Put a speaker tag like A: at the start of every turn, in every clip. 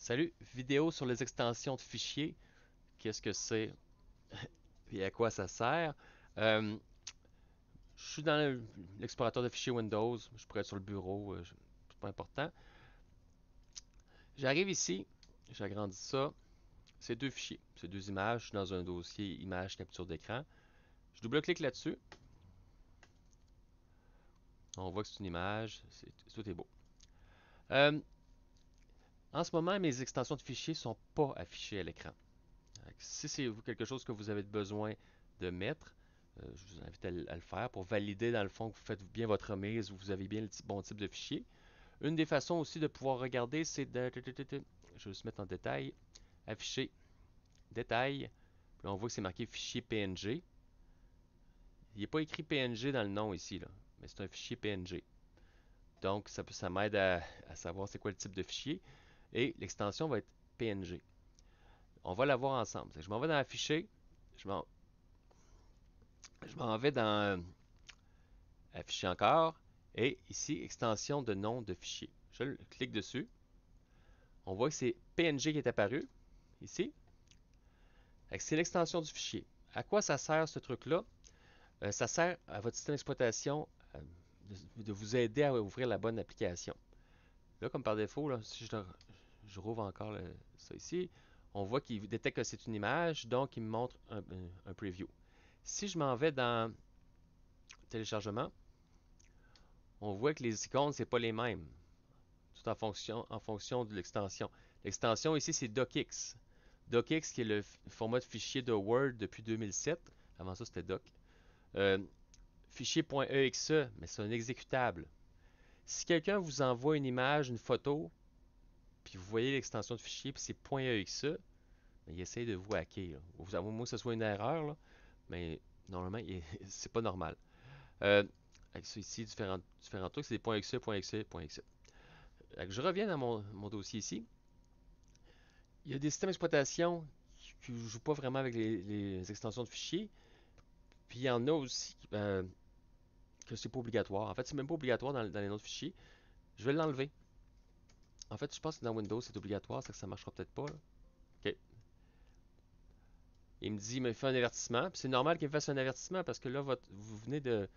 A: Salut, vidéo sur les extensions de fichiers. Qu'est-ce que c'est et à quoi ça sert? Euh, je suis dans l'explorateur de fichiers Windows. Je pourrais être sur le bureau, c'est pas important. J'arrive ici, j'agrandis ça. C'est deux fichiers, c'est deux images. Je suis dans un dossier image capture d'écran. Je double-clique là-dessus. On voit que c'est une image, tout est beau. Euh, En ce moment, mes extensions de fichiers ne sont pas affichées à l'écran. Si c'est quelque chose que vous avez besoin de mettre, je vous invite à le faire pour valider dans le fond que vous faites bien votre remise ou que vous avez bien le bon type de fichier. Une des façons aussi de pouvoir regarder, c'est de... Je vais juste mettre en détail. Afficher, détail. Puis là, on voit que c'est marqué fichier PNG. Il n'est pas écrit PNG dans le nom ici, là, mais c'est un fichier PNG. Donc, ça m'aide à savoir c'est quoi le type de fichier. Et l'extension va être PNG. On va la voir ensemble. Je m'en vais dans Afficher. Je m'en je m'en vais dans Afficher encore. Et ici, extension de nom de fichier. Je clique dessus. On voit que c'est PNG qui est apparu ici. C'est l'extension du fichier. À quoi ça sert ce truc-là? Ça sert à votre système d'exploitation de vous aider à ouvrir la bonne application. Là, comme par défaut, là, si je rouvre encore ça ici, on voit qu'il détecte que c'est une image, donc il me montre un preview. Si je m'en vais dans téléchargement, on voit que les icônes, c'est pas les mêmes, tout en fonction de l'extension. L'extension ici, c'est DocX. DocX qui est le format de fichier de Word depuis 2007. Avant ça, c'était Doc. Euh, Fichier .exe, mais c'est un exécutable. Si quelqu'un vous envoie une image, une photo, puis vous voyez l'extension de fichier, puis c'est .exe, mais il essaye de vous hacker. Vous avouez moi que ce soit une erreur, là, mais normalement, c'est pas normal. Avec ça ici, différents trucs, c'est des .exe, .exe, .exe. Je reviens dans mon dossier ici. Il y a des systèmes d'exploitation qui ne jouent pas vraiment avec les extensions de fichiers. Puis il y en a aussi que c'est pas obligatoire. En fait, c'est même pas obligatoire dans les autres fichiers. Je vais l'enlever. En fait, je pense que dans Windows, c'est obligatoire, ça que ça marchera peut-être pas, là. OK. Il me dit, il me fait un avertissement. Puis c'est normal qu'il me fasse un avertissement parce que là, vous venez de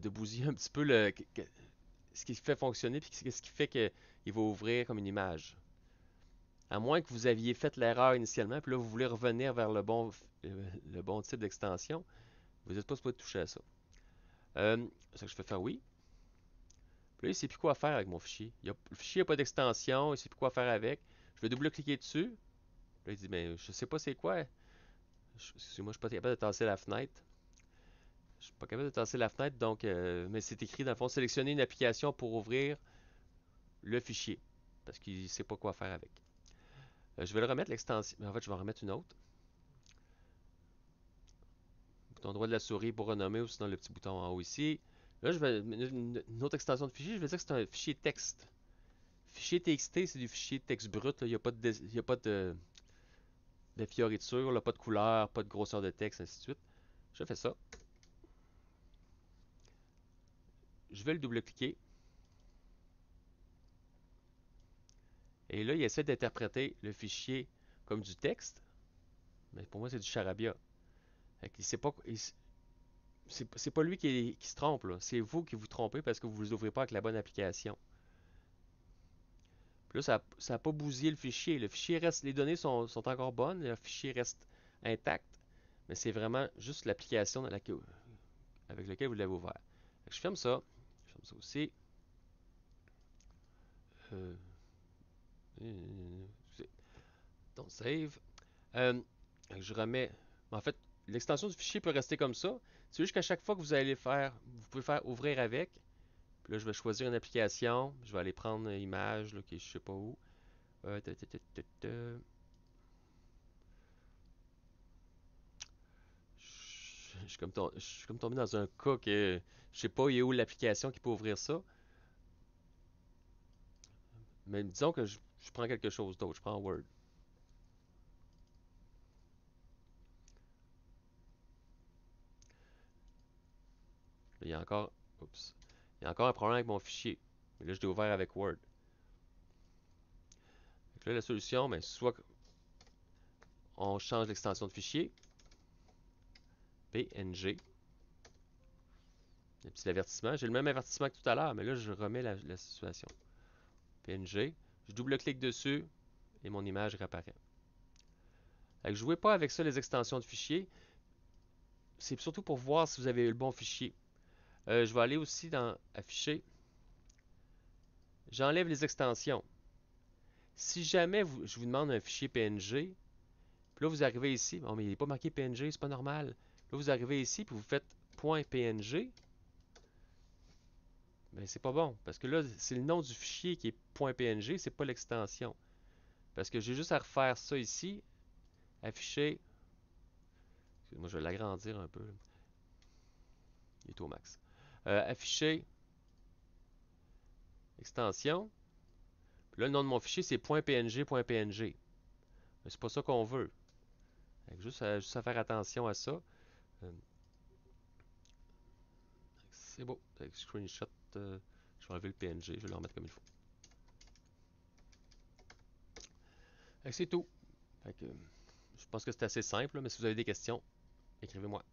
A: bousiller un petit peu ce qui fait fonctionner puis ce qui fait qu'il va ouvrir comme une image. À moins que vous aviez fait l'erreur initialement, puis là, vous voulez revenir vers le bon type d'extension, vous n'êtes pas supposé toucher à ça. Ça que je fais faire oui. Puis là, il ne sait plus quoi faire avec mon fichier. Le fichier n'a pas d'extension, il ne sait plus quoi faire avec. Je vais double-cliquer dessus. Là, il dit, mais je sais pas c'est quoi. Excusez-moi, je suis pas capable de tasser la fenêtre. Je suis pas capable de tasser la fenêtre, donc, mais c'est écrit dans le fond, sélectionner une application pour ouvrir le fichier. Parce qu'il ne sait pas quoi faire avec. Je vais le remettre l'extension. En fait, je vais en remettre une autre. Bouton droit de la souris pour renommer ou sinon le petit bouton en haut ici. Là, je vais une autre extension de fichier. Je vais dire que c'est un fichier texte. Fichier TXT, c'est du fichier texte brut. Il n'y a pas il y a pas de fioriture, là, pas de couleur, pas de grosseur de texte, ainsi de suite. Je fais ça. Je vais le double-cliquer. Et là, il essaie d'interpréter le fichier comme du texte. Mais pour moi, c'est du charabia. C'est pas, c'est pas lui qui se trompe, là. C'est vous qui vous trompez parce que vous ne ouvrez pas avec la bonne application. Puis là, ça a pas bousillé le fichier. Le fichier reste, les données sont encore bonnes, le fichier reste intact, mais c'est vraiment juste l'application avec laquelle vous l'avez ouvert. Je ferme ça. Je ferme ça aussi. Euh, Don't save. Euh, je remets. En fait, l'extension du fichier peut rester comme ça. C'est juste qu'à chaque fois que vous allez faire, vous pouvez faire ouvrir avec. Puis là, je vais choisir une application. Je vais aller prendre une image, là, qui est je sais pas où. Euh, ta, ta, ta, ta, ta. Je suis comme tombé dans un cas que je sais pas il est où l'application qui peut ouvrir ça. Mais disons que je prends quelque chose d'autre. Je prends Word. Là, il y a encore. Oups. Il y a encore un problème avec mon fichier. Mais là, je l'ai ouvert avec Word. Là, la solution, ben, soit on change l'extension de fichier, PNG. Un petit avertissement. J'ai le même avertissement que tout à l'heure, mais là, je remets la situation. PNG. Je double-clique dessus et mon image réapparaît. Ne jouez pas avec ça, les extensions de fichiers. C'est surtout pour voir si vous avez eu le bon fichier. Je vais aller aussi dans Afficher. J'enlève les extensions. Si jamais je vous demande un fichier PNG, puis là vous arrivez ici, bon mais il n'est pas marqué PNG, c'est pas normal. Là vous arrivez ici, puis vous faites .png, ben c'est pas bon, parce que là c'est le nom du fichier qui est .png, c'est pas l'extension. Parce que j'ai juste à refaire ça ici, afficher, moi je vais l'agrandir un peu, il est au max. Afficher, extension, puis là le nom de mon fichier c'est .png.png. Mais c'est pas ça qu'on veut. Juste à faire attention à ça. Euh, c'est beau. Avec screenshot, je vais enlever le PNG, je vais le remettre comme il faut. C'est tout. Je pense que c'est assez simple, mais si vous avez des questions, écrivez-moi.